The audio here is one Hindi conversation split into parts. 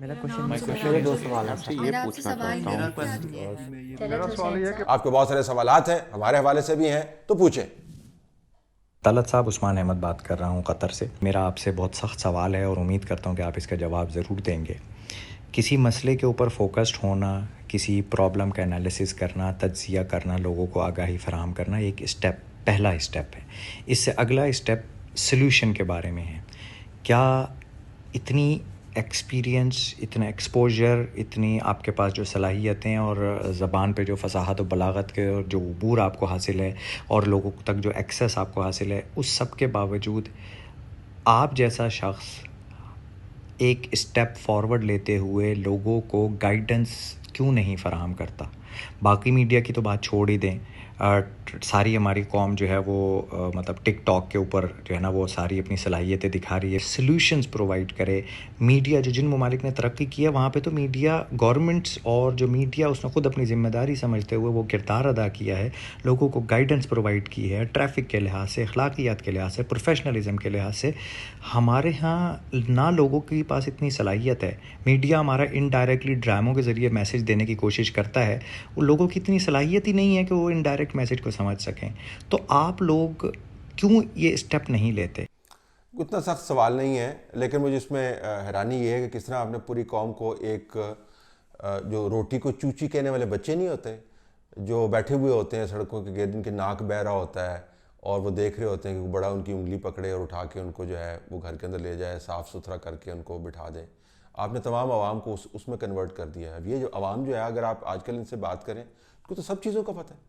मेरा नाम क्वेश्चन सुमेरा मेरे दो अंजुम है। सवाल हैं आपसे सर। ये मेरा आपसे पूछना सवाल चाहता ये हूँ है कि मेरा तलत सवाल हुसैन ये है कि साहब, आपके बहुत सारे सवालात हैं, हमारे हवाले से भी हैं, तो पूछें। तलत साहब, उस्मान अहमद बात कर रहा हूँ कतर से। मेरा आपसे बहुत सख्त सवाल है और उम्मीद करता हूँ कि आप इसका जवाब ज़रूर देंगे। किसी मसले के ऊपर फोकस्ड होना, किसी प्रॉब्लम का एनालिसिस करना, तज्जिया करना, लोगों को आगाही फराहम करना एक स्टेप, पहला स्टेप है। इससे अगला स्टेप सॉल्यूशन के बारे में है। क्या इतनी एक्सपीरियंस, इतना एक्सपोजर, इतनी आपके पास जो सलाहियतें और ज़बान पे जो फसाहत और बलागत के और जो अबूर आपको हासिल है और लोगों तक जो एक्सेस आपको हासिल है, उस सब के बावजूद आप जैसा शख्स एक स्टेप फॉरवर्ड लेते हुए लोगों को गाइडेंस क्यों नहीं फ़राहम करता? बाकी मीडिया की तो बात छोड़ ही दें। सारी हमारी कौम जो है वो मतलब टिकटॉक के ऊपर जो है ना वो सारी अपनी सलाहियतें दिखा रही है। सॉल्यूशंस प्रोवाइड करे मीडिया। जो जिन ममालिक ने तरक्की की है वहाँ पे तो मीडिया, गवर्नमेंट्स और जो मीडिया उसने ख़ुद अपनी ज़िम्मेदारी समझते हुए वो किरदार अदा किया है, लोगों को गाइडेंस प्रोवाइड की है, ट्रैफ़िक के लिहाज से, अखलाकियात के लिहाज से, प्रोफेशनलिज्म के लिहाज से। हमारे यहाँ ना लोगों के पास इतनी सलाहियत है। मीडिया हमारा इनडायरेक्टली ड्रामों के ज़रिए मैसेज देने की कोशिश करता है, वो लोगों की इतनी सलाहियत ही नहीं है कि वो इनडायरेक्ट मैसेज को समझ सकें। तो आप लोग क्यों ये स्टेप नहीं लेते? उतना सख्त सवाल नहीं है, लेकिन मुझे इसमें हैरानी ये है कि किस तरह आपने पूरी कौम को एक जो रोटी को चूची कहने वाले बच्चे नहीं होते, जो बैठे हुए होते हैं सड़कों के गिर्द, जिनके नाक बह रहा होता है और वो देख रहे होते हैं कि बड़ा उनकी उंगली पकड़े और उठा के उनको जो है वो घर के अंदर ले जाए, साफ़ सुथरा करके उनको बिठा दें। आपने तमाम आवाम को उसमें कन्वर्ट कर दिया है। अब ये जो आवाम जो है, अगर आप आजकल इनसे बात करें, उनको तो सब चीज़ों का पता है।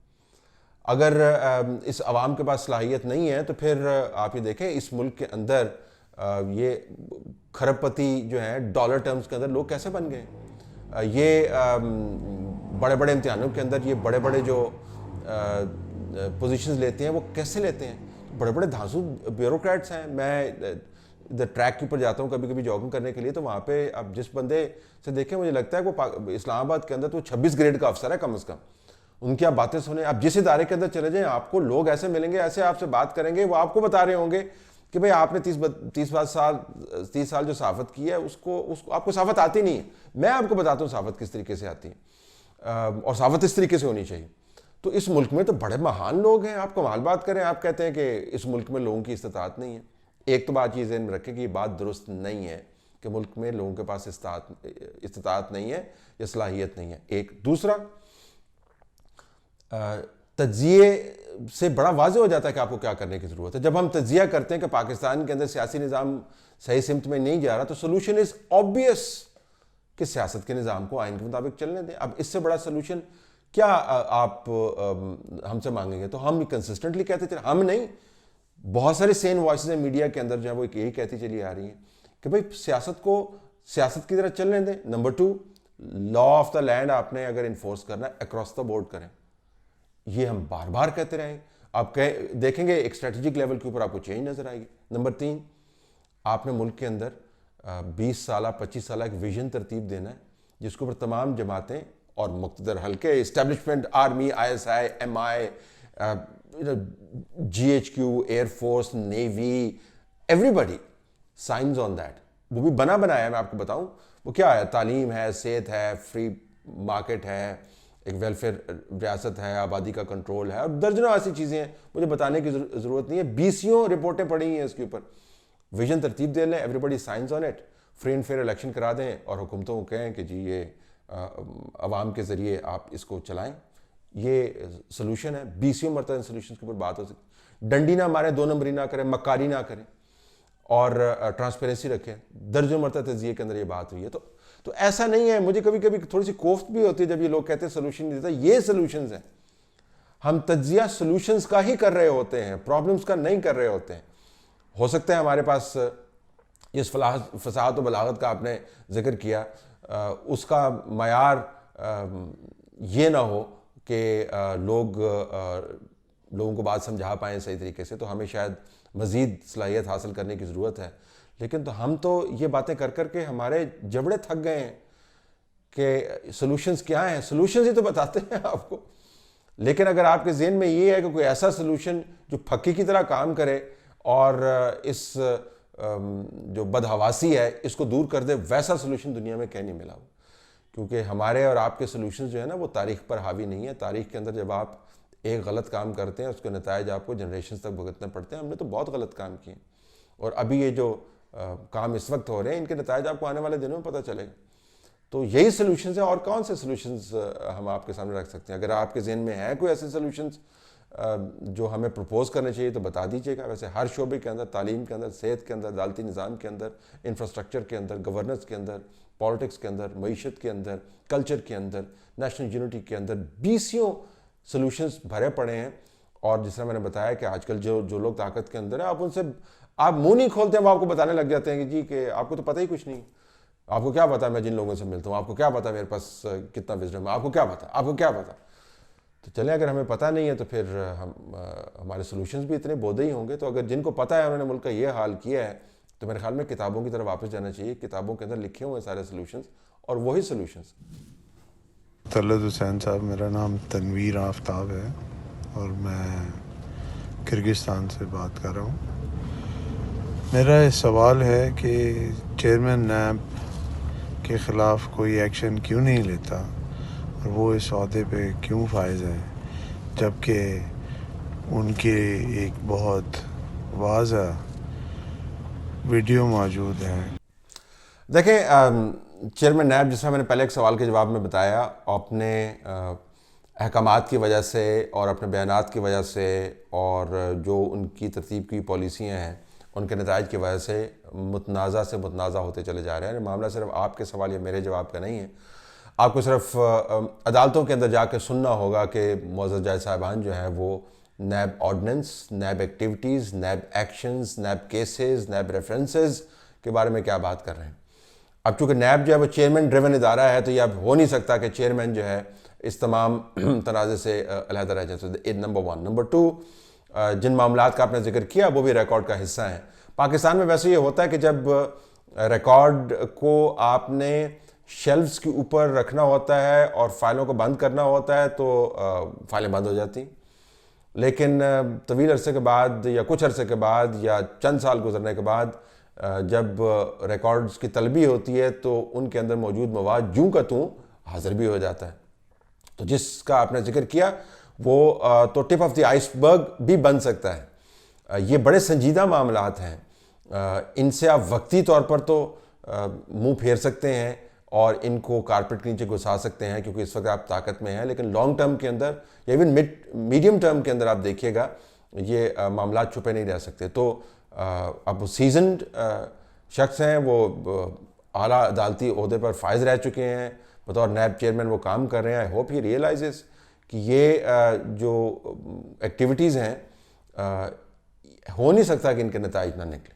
अगर इस आवाम के पास सलाहियत नहीं है तो फिर आप ये देखें इस मुल्क के अंदर ये खरबपति जो हैं डॉलर टर्म्स के अंदर लोग कैसे बन गए। ये बड़े बड़े इम्तिहानों के अंदर ये बड़े बड़े जो पोजीशंस लेते हैं वो कैसे लेते हैं। बड़े बड़े धांसू ब्यूरोक्रेट्स हैं। मैं द ट्रैक के ऊपर जाता हूँ कभी कभी जॉगिंग करने के लिए, तो वहाँ पे अब जिस बंदे से देखें मुझे लगता है वो इस्लामाबाद के अंदर तो 26 ग्रेड का अफसर है कम से कम। उनकी आप बातें सुने, आप जिस इदारे के अंदर चले जाएं आपको लोग ऐसे मिलेंगे, ऐसे आपसे बात करेंगे, वो आपको बता रहे होंगे कि भाई आपने 30 साल जो सहाफ़त की है उसको आपको सहाफ़त आती नहीं है। मैं आपको बताता हूँ सहाफ़त किस तरीके से आती है और सहाफ़त इस तरीके से होनी चाहिए। तो इस मुल्क में तो बड़े महान लोग हैं। आप कमाल बात करें, आप कहते हैं कि इस मुल्क में लोगों की इस्तिताअत नहीं है। एक तो बात ये ज़हन में रखें कि ये बात दुरुस्त नहीं है कि मुल्क में लोगों के पास इस्तिताअत नहीं है या सलाहियत नहीं है। एक दूसरा, तज्जिए से बड़ा वाज़ेह हो जाता है कि आपको क्या करने की ज़रूरत है। जब हम तज्जिया करते हैं कि पाकिस्तान के अंदर सियासी निज़ाम सही सिमत में नहीं जा रहा, तो सोल्यूशन इज़ ऑब्वियस कि सियासत के निज़ाम को आइन के मुताबिक चलने दें। अब इससे बड़ा सोल्यूशन क्या आप हमसे मांगेंगे? तो हम कंसिस्टेंटली कहते चले, हम नहीं, बहुत सारे सेन वॉइसेस हैं मीडिया के अंदर जो है वो यही कहती चली आ रही हैं कि भाई सियासत को सियासत की तरह चलने दें। Number 2, law of the land आपने अगर इन्फोर्स करना है अक्रॉस द बोर्ड करें। ये हम बार बार कहते रहें, आप देखेंगे एक स्ट्रेटेजिक लेवल के ऊपर आपको चेंज नजर आएगी। नंबर 3, आपने मुल्क के अंदर 20 साल 25 साल एक विजन तरतीब देना है जिसके ऊपर तमाम जमातें और मुख्तदर हल्के, establishment, army, ISI, MI, GHQ, air force, navy, everybody science on that. वो भी बना बनाया है, मैं आपको बताऊं वो क्या है। तालीम है, सेहत है, फ्री मार्केट है, एक वेलफेयर रियासत है, आबादी का कंट्रोल है, और दर्जनों ऐसी चीज़ें हैं, मुझे बताने की ज़रूरत नहीं है। 20 रिपोर्टें पड़ी हैं इसके ऊपर। विजन तरतीब दे लें, everybody science on it, free and fair election करा दें और हुकूमतों को कहें कि जी ये अवाम के ज़रिए आप इसको चलाएं। ये सोल्यूशन है। 20 मरतबा सोल्यूशन के ऊपर बात हो सकती। डंडी ना मारें, 2 नंबरी ना करें, मक्कारी ना करें और ट्रांसपेरेंसी रखें। दर्जनों मरतबा तज़िये के अंदर ये बात हुई है। तो ऐसा नहीं है। मुझे कभी कभी थोड़ी सी कोफ्त भी होती है जब ये लोग कहते हैं सोल्यूशन नहीं देता। ये सोल्यूशंस हैं। हम तज्जिया सोल्यूशंस का ही कर रहे होते हैं, प्रॉब्लम्स का नहीं कर रहे होते हैं। हो सकता है हमारे पास इस फसाहत व बलागत का आपने जिक्र किया, उसका मयार ये ना हो कि लोगों को बात समझा पाएँ सही तरीके से, तो हमें शायद मज़ीद सलाहियत हासिल करने की ज़रूरत है। लेकिन तो हम तो ये बातें कर कर के हमारे जबड़े थक गए हैं कि सॉल्यूशंस क्या हैं। सॉल्यूशंस ही तो बताते हैं आपको। लेकिन अगर आपके ज़हन में ये है कि कोई ऐसा सॉल्यूशन जो फक्की की तरह काम करे और इस जो बदहवासी है इसको दूर कर दे, वैसा सोल्यूशन दुनिया में कहीं नहीं मिला हो। क्योंकि हमारे और आपके सोल्यूशन जो है ना वो तारीख पर हावी नहीं है। तारीख के अंदर जब आप एक गलत काम करते हैं उसके नतायज आपको जनरेशन तक भुगतने पड़ते हैं। हमने तो बहुत गलत काम किए और अभी ये जो काम इस वक्त हो रहे हैं इनके नतायज आपको आने वाले दिनों में पता चलेगा। तो यही सोल्यूशंस है, और कौन से सोल्यूशंस हम आपके सामने रख सकते हैं। अगर आपके जहन में है कोई ऐसे सोल्यूशंस जो हमें प्रपोज करने चाहिए तो बता दीजिएगा। वैसे हर शोबे के अंदर, तालीम के अंदर, सेहत के अंदर, अदालती निज़ाम के अंदर, इंफ्रास्ट्रक्चर के अंदर, गवर्नेंस के अंदर, पॉलिटिक्स के अंदर, मईशत के अंदर, कल्चर के अंदर, नेशनल यूनिटी के अंदर बीसियों सोल्यूशंस भरे पड़े हैं। और जिस तरह मैंने बताया कि आजकल जो लोग ताकत के अंदर है, आप उनसे आप मुंह नहीं खोलते हैं, वो आपको बताने लग जाते हैं कि जी कि आपको तो पता ही कुछ नहीं, आपको क्या पता मैं जिन लोगों से मिलता हूँ, आपको क्या पता मेरे पास कितना विजडम है, आपको क्या पता, आपको क्या पता। तो चलें, अगर हमें पता नहीं है तो फिर हमारे सोल्यूशंस भी इतने बोधे ही होंगे। तो अगर जिनको पता है उन्होंने मुल्क का ये हाल किया है तो मेरे ख्याल में किताबों की तरफ वापस जाना चाहिए। किताबों के अंदर लिखे हुए सारे सोल्यूशंस और वही सोल्यूशंस। तलत हुसैन साहब, मेरा नाम तनवीर आफ्ताब है और मैं किर्गिस्तान से बात कर रहा हूँ। मेरा ये सवाल है कि चेयरमैन नैब के ख़िलाफ़ कोई एक्शन क्यों नहीं लेता और वो इस अहदे पे क्यों फायज है, जबकि उनके एक बहुत वाज़ह वीडियो मौजूद है। देखें, चेयरमैन नैब, जिसमें मैंने पहले एक सवाल के जवाब में बताया, अपने अहकामात की वजह से और अपने बयानात की वजह से और जो उनकी तरतीब की पॉलिसियाँ हैं उनके नताइज की वजह से मुतनाज़ा से मुतनाज़ा होते चले जा रहे हैं। मामला सिर्फ आपके सवाल या मेरे जवाब का नहीं है। आपको सिर्फ अदालतों के अंदर जाकर सुनना होगा कि मुअज़्ज़ज़ जज साहिबान जो हैं वो नैब ऑर्डिनेंस, नैब एक्टिविटीज़, नैब एक्शंस, नैब केसेस, नैब रेफरेंसेस के बारे में क्या बात कर रहे हैं। अब चूँकि नैब जो है वो चेयरमैन ड्रिवन इदारा है तो ये अब हो नहीं सकता कि चेयरमैन जो है इस तमाम तनाज़े से अलहदा रह जाए। Number one. नंबर टू, जिन मामलात का आपने जिक्र किया वो भी रिकॉर्ड का हिस्सा हैं। पाकिस्तान में वैसे ये होता है कि जब रिकॉर्ड को आपने शेल्फ्स के ऊपर रखना होता है और फाइलों को बंद करना होता है तो फाइलें बंद हो जाती। लेकिन तवील अरसे के बाद या कुछ अरसे के बाद या चंद साल गुजरने के बाद जब रिकॉर्ड्स की तलबी होती है तो उनके अंदर मौजूद मवाद जूं का तूं हाजिर भी हो जाता है। तो जिसका आपने जिक्र किया वो तो टिप ऑफ द आइसबर्ग भी बन सकता है। ये बड़े संजीदा मामलात हैं। इनसे आप वक्ती तौर पर तो मुंह फेर सकते हैं और इनको कारपेट के नीचे घुसा सकते हैं क्योंकि इस वक्त आप ताकत में हैं, लेकिन लॉन्ग टर्म के अंदर या इवन मीडियम टर्म के अंदर आप देखिएगा ये मामला छुपे नहीं रह सकते। तो अब सीजन्ड शख्स हैं, वो आला अदालती ओहदे पर फायज रह चुके हैं, बतौर नैब चेयरमैन वो काम कर रहे हैं। आई होप ही रियलाइजेस कि ये जो एक्टिविटीज़ हैं हो नहीं सकता कि इनके नताइज ना निकले।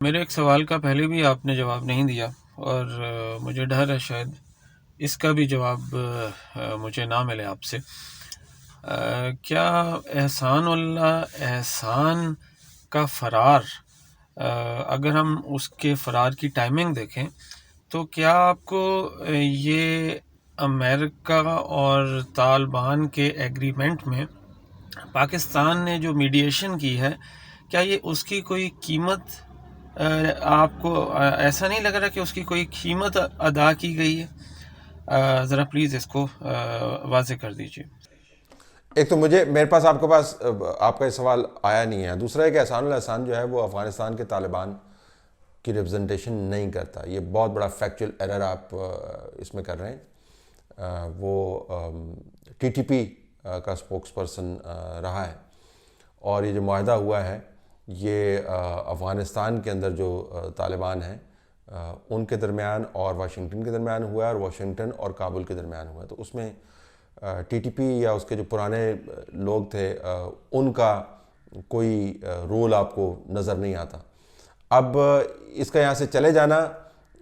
मेरे एक सवाल का पहले भी आपने जवाब नहीं दिया और मुझे डर है शायद इसका भी जवाब मुझे ना मिले आपसे। क्या एहसान का फ़रार, अगर हम उसके फ़रार की टाइमिंग देखें तो क्या आपको ये अमेरिका और तालिबान के एग्रीमेंट में पाकिस्तान ने जो मीडिएशन की है, क्या ये उसकी कोई कीमत आपको ऐसा नहीं लग रहा कि उसकी कोई कीमत अदा की गई है? ज़रा प्लीज़ इसको वाज़ेह कर दीजिए। एक तो मेरे पास आपका ये सवाल आया नहीं है। दूसरा है कि एहसान जो है वो अफ़गानिस्तान के तालिबान की रिप्रेजेंटेशन नहीं करता। ये बहुत बड़ा फैक्चुअल एरर आप इसमें कर रहे हैं। वो टीटीपी का स्पोक्स पर्सन रहा है और ये जो मुआहदा हुआ है ये अफ़गानिस्तान के अंदर जो तालिबान हैं उनके दरमियान और वाशिंगटन के दरमियान हुआ है और वाशिंगटन और काबुल के दरमियान हुआ है। तो उसमें टीटीपी या उसके जो पुराने लोग थे उनका कोई रोल आपको नज़र नहीं आता। अब इसका यहाँ से चले जाना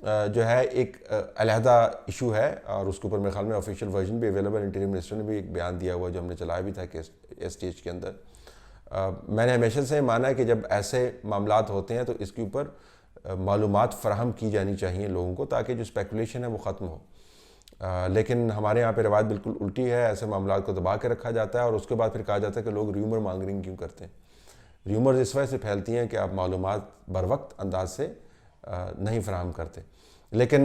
जो है एक अलहदा इशू है और उसके ऊपर मेरे ख्याल में ऑफिशियल वर्जन भी अवेलेबल। इंटीरियर मिनिस्टर ने भी एक बयान दिया हुआ जो हमने चलाया भी था कि स्टेज के अंदर मैंने हमेशा से माना है कि जब ऐसे मामलात होते हैं तो इसके ऊपर मालूमात फ़राहम की जानी चाहिए लोगों को ताकि जो स्पेकुलेशन है वो ख़त्म हो। लेकिन हमारे यहाँ पे रवायत बिल्कुल उल्टी है। ऐसे मामलात को दबा के रखा जाता है और उसके बाद फिर कहा जाता है कि लोग र्यूमर मॉन्गरिंग क्यों करते हैं। र्यूमर्स इस वजह से फैलती हैं कि आप मालूमात बर वक्त अंदाज से नहीं फराहम करते। लेकिन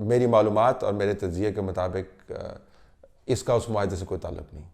मेरी मालूमात और मेरे तज्ज़िये के मुताबिक इसका उस मुआहदे से कोई ताल्लुक़ नहीं।